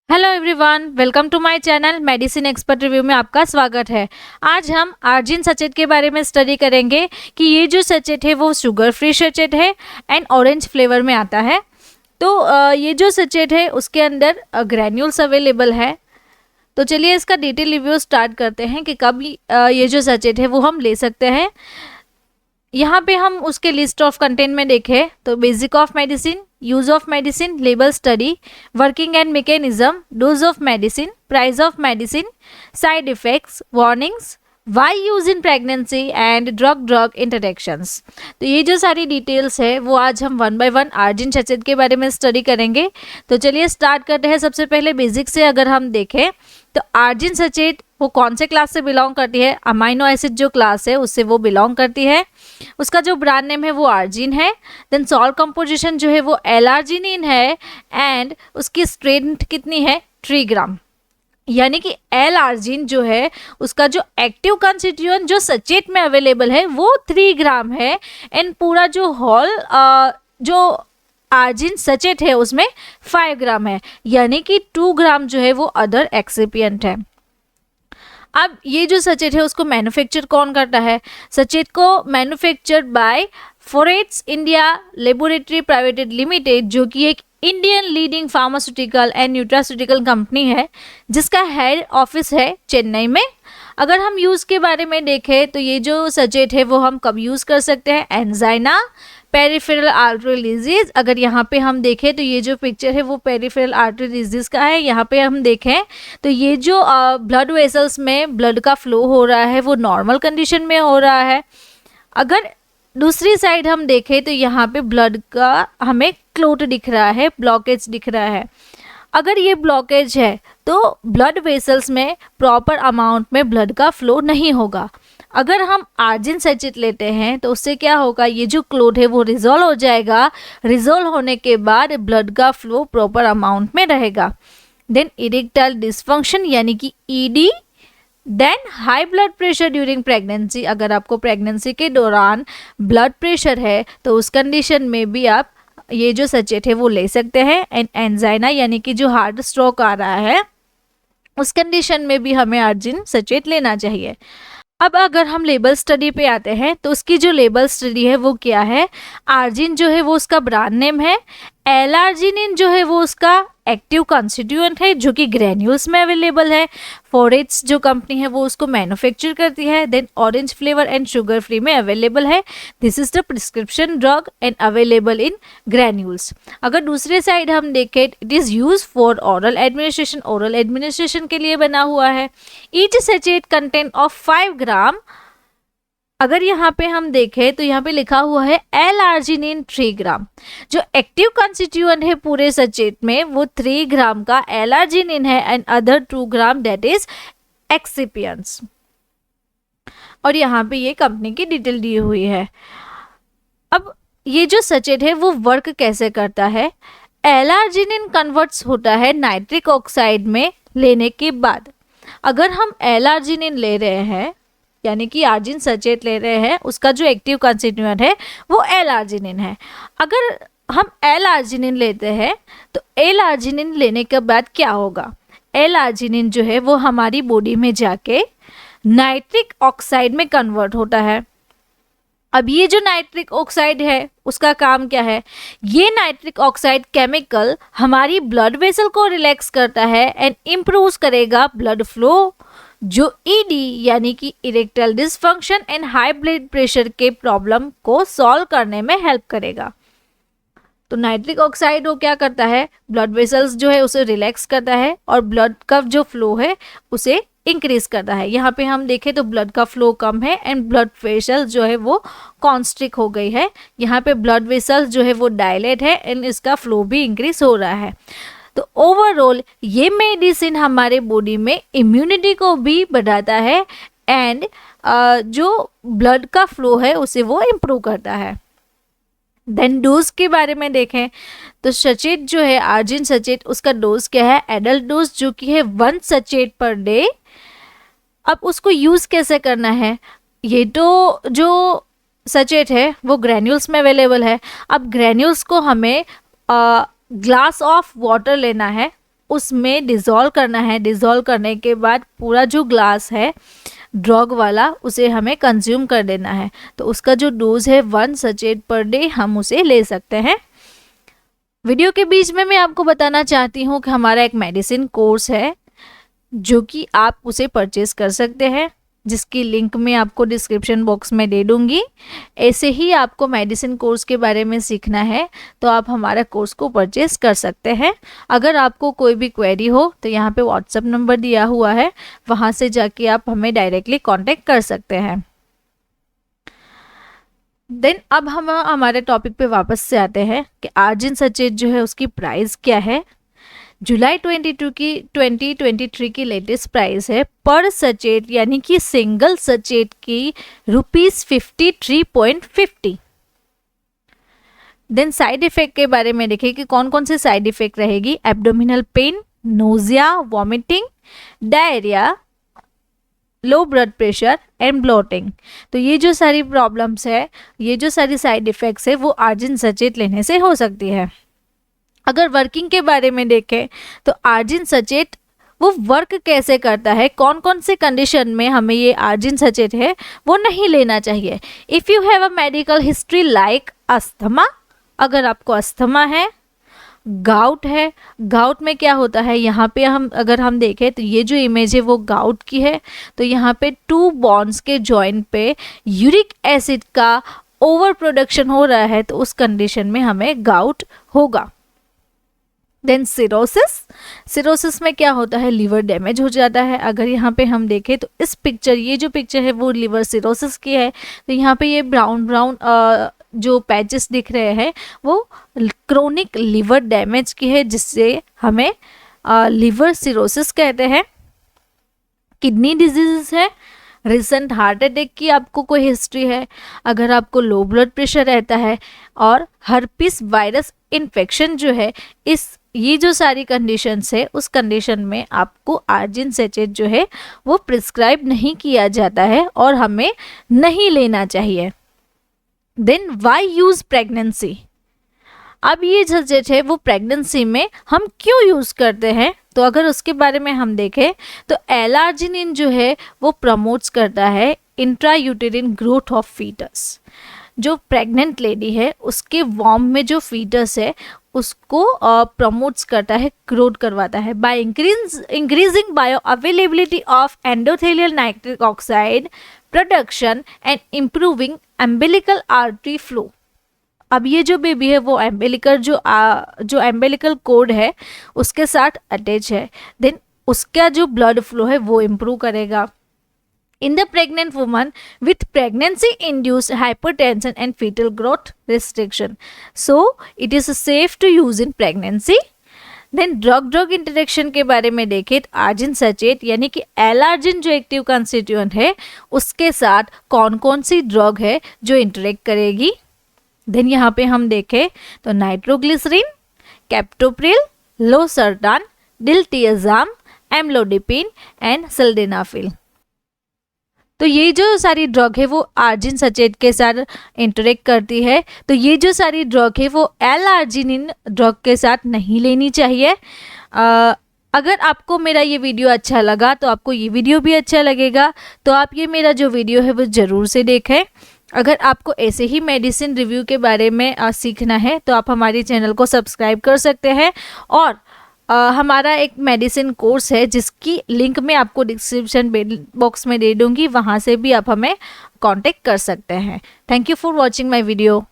Hello everyone, welcome to my channel medicine expert review में आपका स्वागत है। आज हम आर्जिन सचेत के बारे में स्टडी करेंगे कि ये जो सचेत है वो शुगर फ्री सचेत है एंड ऑरेंज फ्लेवर में आता है। तो ये जो सचेत है उसके अंदर ग्रैन्यूल्स अवेलेबल है। तो चलिए इसका डिटेल रिव्यू स्टार्ट करते हैं कि कब ये जो सचेत है वो हम ले सकते हैं। यहाँ पे हम उसके लिस्ट ऑफ कंटेंट में देखें तो basic of medicine, use of medicine, label study, working and mechanism, dose of medicine, price of medicine, side effects, warnings, why use in pregnancy and drug interactions. तो ये जो सारी डिटेल्स है वो आज हम वन बाय वन आर्जिन सचेत के बारे में स्टडी करेंगे। तो चलिए स्टार्ट करते हैं। सबसे पहले बेसिक से अगर हम देखें तो आर्जिन सचेत वो कौन से क्लास से बिलोंग करती है। अमाइनो एसिड जो क्लास है उससे वो बिलोंग करती है। उसका जो ब्रांड नेम है वो आर्जिन है। देन सॉल्ट कंपोजिशन जो है वो एल-आर्जिनिन है एंड उसकी स्ट्रेंथ कितनी है 3 ग्राम। यानी कि एल-आर्जिन जो है उसका जो एक्टिव कंस्टिट्यूएंट जो सचेत में अवेलेबल है वो 3 ग्राम है एंड पूरा जो होल जो आर्जिन सचेत है उसमें 5 ग्राम है, यानी कि 2 ग्राम जो है वो अदर एक्सिपिएंट है। अब ये जो सचेत है उसको मैन्युफैक्चर कौन करता है? सचेत को manufactured by Fourrts India laboratory private limited, जो कि एक Indian leading pharmaceutical and nutraceutical company है जिसका हेड ऑफिस है चेन्नई में। अगर हम यूज़ के बारे में देखें तो ये जो सचेत है वो हम कब यूज़ कर सकते हैं? Angina, peripheral artery disease. अगर यहाँ पे हम देखें तो ये जो पिक्चर है वो पेरिफेरल आर्टरी डिजीज का है। यहाँ पे हम देखें तो ये जो ब्लड वेसल्स में ब्लड का फ्लो हो रहा है वो नॉर्मल कंडीशन में हो रहा है। अगर दूसरी साइड हम देखें तो यहाँ पे ब्लड का हमें क्लोट दिख रहा है, ब्लॉकेज दिख रहा है। अगर ये ब्लॉकेज है तो ब्लड वेसल्स में प्रॉपर अमाउंट में ब्लड का फ्लो नहीं होगा। अगर हम आर्जिन सचेत लेते हैं तो उससे क्या होगा, ये जो क्लोट है वो रिजॉल्व हो जाएगा। रिजॉल्व होने के बाद ब्लड का फ्लो प्रॉपर अमाउंट में रहेगा। देन इरेक्टाइल डिसफंक्शन यानी कि ED. Then high blood pressure during pregnancy. अगर आपको प्रेगनेंसी के दौरान ब्लड प्रेशर है तो उस कंडीशन में भी आप ये जो सचेत है वो ले सकते हैं। एंड एंजाइना यानी कि जो हार्ट स्ट्रोक आ रहा है उस कंडीशन में भी हमें आर्जिन सचेत लेना चाहिए। अब अगर हम लेबल स्टडी पे आते हैं तो उसकी जो लेबल स्टडी है वो क्या है? आर्जिन जो है वो उसका ब्रांड नेम है। एल-आर्जिनिन जो है वो उसका एक्टिव कॉन्स्टिट्यूएंट है जो कि ग्रैन्यूल्स में अवेलेबल है। फोरेट्स जो कंपनी है वो उसको मैन्युफैक्चर करती है। Then orange flavour and sugar free में अवेलेबल है। This is the prescription drug and available in granules. अगर दूसरे साइड हम देखें it is use for oral administration. Oral administration के लिए बना हुआ है। Each sachet content of 5 gram. अगर यहाँ पे हम देखें तो यहाँ पे लिखा हुआ है एल-आर्जिनिन 3 ग्राम। जो एक्टिव कॉन्स्टिट्यूएंट है पूरे सचेत में वो 3 ग्राम का एल-आर्जिनिन है and other 2 gram that is excipients. और यहाँ पे ये कंपनी की डिटेल दी हुई है। अब ये जो सचेत है वो वर्क कैसे करता है? एल-आर्जिनिन कन्वर्ट्स होता है नाइट्रिक ऑक्साइड में लेने के बाद। अगर हम एल-आर्जिनिन ले रहे हैं यानी कि आर्जिन सचेत ले रहे हैं, उसका जो एक्टिव कंस्टिट्यूएंट है वो एल-आर्जिनिन है। अगर हम एल-आर्जिनिन लेते हैं तो एल-आर्जिनिन लेने के बाद क्या होगा? एल-आर्जिनिन जो है वो हमारी बॉडी में जाके नाइट्रिक ऑक्साइड में कन्वर्ट होता है। अब ये जो नाइट्रिक ऑक्साइड है उसका काम क्या है? ये नाइट्रिक ऑक्साइड केमिकल हमारी ब्लड वेसल को रिलैक्स करता है एंड इम्प्रूव करेगा ब्लड फ्लो, जो ईडी यानी कि erectile dysfunction and high blood pressure के प्रॉब्लम को सॉल्व करने में हेल्प करेगा। तो नाइट्रिक ऑक्साइड वो क्या करता है? ब्लड वेसल्स जो है उसे रिलैक्स करता है और ब्लड का जो फ्लो है उसे इंक्रीज करता है। यहाँ पे हम देखें तो ब्लड का फ्लो कम है एंड ब्लड वेसल जो है वो कॉन्स्ट्रिक्ट हो गई है। यहाँ पे ब्लड वेसल्स जो है वो डायलेट है एंड इसका फ्लो भी इंक्रीज हो रहा है। तो ओवरऑल ये मेडिसिन हमारे बॉडी में इम्यूनिटी को भी बढ़ाता है एंड जो ब्लड का फ्लो है उसे वो इम्प्रूव करता है। देन डोज के बारे में देखें तो सचेत जो है आर्जिन सचेत उसका डोज क्या है? एडल्ट डोज जो कि है 1 सचेत पर डे। अब उसको यूज़ कैसे करना है? ये तो जो सचेत है वो ग्रैन्यूल्स में अवेलेबल है। अब ग्रैन्यूल्स को हमें ग्लास ऑफ वाटर लेना है उसमें डिज़ोल्व करना है। डिज़ोल्व करने के बाद पूरा जो ग्लास है ड्रग वाला उसे हमें कंज्यूम कर देना है। तो उसका जो डोज है 1 सचेट पर डे हम उसे ले सकते हैं। वीडियो के बीच में मैं आपको बताना चाहती हूँ कि हमारा एक मेडिसिन कोर्स है जो कि आप उसे परचेज कर सकते हैं, जिसकी लिंक मैं आपको डिस्क्रिप्शन बॉक्स में दे दूंगी। ऐसे ही आपको मेडिसिन कोर्स के बारे में सीखना है तो आप हमारा कोर्स को परचेज कर सकते हैं। अगर आपको कोई भी क्वेरी हो तो यहाँ पे व्हाट्सएप नंबर दिया हुआ है, वहाँ से जाके आप हमें डायरेक्टली कांटेक्ट कर सकते हैं। देन अब हम हमारे टॉपिक पे वापस से आते हैं कि आर्जिन सचेत जो है उसकी प्राइस क्या है। जुलाई 2023 की लेटेस्ट प्राइस है पर सचेट यानी कि सिंगल सचेट की ₹53.50। देन साइड इफेक्ट के बारे में देखिए कि कौन कौन से साइड इफेक्ट रहेगी। Abdominal pain, nausea, vomiting, diarrhoea, low blood pressure and bloating. तो ये जो सारी प्रॉब्लम्स है, ये जो सारी साइड इफेक्ट्स है वो आर्जिन सचेत लेने से हो सकती है। अगर वर्किंग के बारे में देखें तो आर्जिन सचेत वो वर्क कैसे करता है, कौन कौन से कंडीशन में हमें ये आर्जिन सचेत है वो नहीं लेना चाहिए। If you have a medical history like asthma, अगर आपको अस्थमा है, गाउट है, गाउट में क्या होता है, यहाँ पे अगर हम देखें तो ये जो इमेज है वो गाउट की है। तो यहाँ पे 2 बॉन्ड्स के जॉइंट पे यूरिक एसिड का ओवर प्रोडक्शन हो रहा है, तो उस कंडीशन में हमें गाउट होगा। देन सिरोसिस में क्या होता है, लिवर डैमेज हो जाता है। अगर यहाँ पे हम देखें तो इस पिक्चर, ये जो पिक्चर है वो लिवर सिरोसिस की है। तो यहाँ पे ये ब्राउन जो पैचेस दिख रहे हैं वो क्रोनिक लिवर डैमेज की है, जिससे हमें लिवर सिरोसिस कहते हैं। किडनी डिजीज है, रिसेंट हार्ट अटैक की आपको कोई हिस्ट्री है, अगर आपको लो ब्लड प्रेशर रहता है और हर्पिस वायरस इन्फेक्शन जो है, ये जो सारी कंडीशंस है उस कंडीशन में आपको आर्जिन सचेत जो है वो प्रिस्क्राइब नहीं किया जाता है और हमें नहीं लेना चाहिए। Then why use pregnancy. अब ये सचेत है वो प्रेगनेंसी में हम क्यों यूज़ करते हैं, तो अगर उसके बारे में हम देखें तो एल-आर्जिनिन जो है वो प्रमोट्स करता है इंट्रायूटेरिन ग्रोथ ऑफ फीटस। जो प्रेग्नेंट लेडी है उसके वॉर्म में जो फीटस है उसको प्रमोट्स करता है, ग्रोथ करवाता है by increasing bio availability of endothelial nitric oxide production and improving umbilical artery flow. अब ये जो बेबी है वो एम्बिलिकल जो एम्बिलिकल कोड है उसके साथ अटैच है, देन उसका जो ब्लड फ्लो है वो इम्प्रूव करेगा। In the pregnant woman with pregnancy-induced hypertension and fetal growth restriction, so it is safe to use in pregnancy. Then drug interaction के बारे में देखें तो आर्जिन सचेत यानी कि एल-आर्जिन जो एक्टिव कंस्टिट्यूएंट है उसके साथ कौन कौन सी ड्रग है जो इंटरेक्ट करेगी। देन यहाँ पे हम देखें तो nitroglycerin, captopril, losartan, diltiazem, amlodipine and sildenafil. तो ये जो सारी ड्रग है वो आर्जिन सचेत के साथ इंटरेक्ट करती है। तो ये जो सारी ड्रग है वो एल-आर्जिनिन ड्रग के साथ नहीं लेनी चाहिए। अगर आपको मेरा ये वीडियो अच्छा लगा तो आपको ये वीडियो भी अच्छा लगेगा, तो आप ये मेरा जो वीडियो है वो ज़रूर से देखें। अगर आपको ऐसे ही मेडिसिन रिव्यू के बारे में सीखना है तो आप हमारे चैनल को सब्सक्राइब कर सकते हैं। और हमारा एक मेडिसिन कोर्स है जिसकी लिंक मैं आपको डिस्क्रिप्शन बॉक्स में दे दूँगी, वहाँ से भी आप हमें कांटेक्ट कर सकते हैं। Thank you for watching my video.